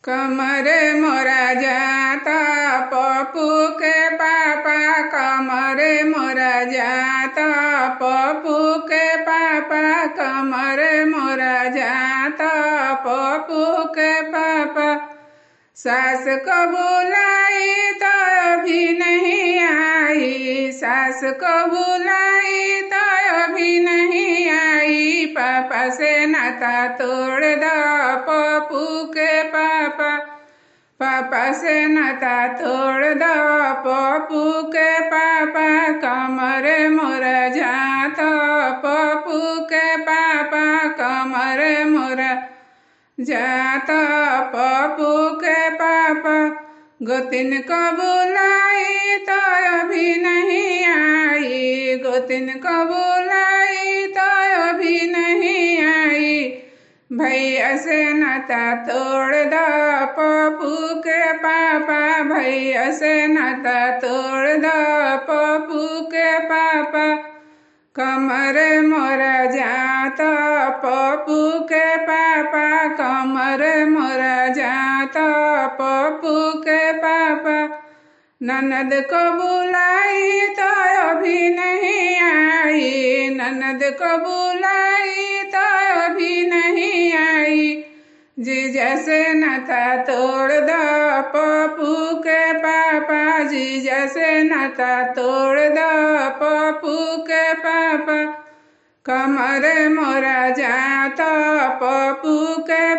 कमर मोरा जाता पप्पू के पापा, कमर मोरा जाता पप्पू के पापा, कमर मोरा जाता पप्पू के पापा। सास को बुलाई तो अभी नहीं आई, सास को बुलाई तो अभी नहीं आई। पापा से नाता तोड़ दो पप्पू के पापा, पापा से नाता तोड़ दो पप्पू के पापा। कमर मोरा जाता पप्पू के पापा, कमर मोरा जाता पप्पू के पापा। गोतिन को बुलाई तो अभी नहीं आई, गोतिन को बुलाई तो अभी नहीं आई। भैया से नाता तोड़ दो पप्पू के पापा, भैया से नाता तोड़ दो पप्पू के पापा। कमर मोरा जाता पप्पू के पापा, कमर मोरा जाता पप्पू के पापा। ननद को बुलाई तो अभी नहीं आई, ननद को बुलाई तो अभी नहीं आई। जीजा से नाता तोड़ दो पप्पू के पापा, जीजा से नाता तोड़ दो पप्पू के पापा। कमर मोरा जाता पप्पू के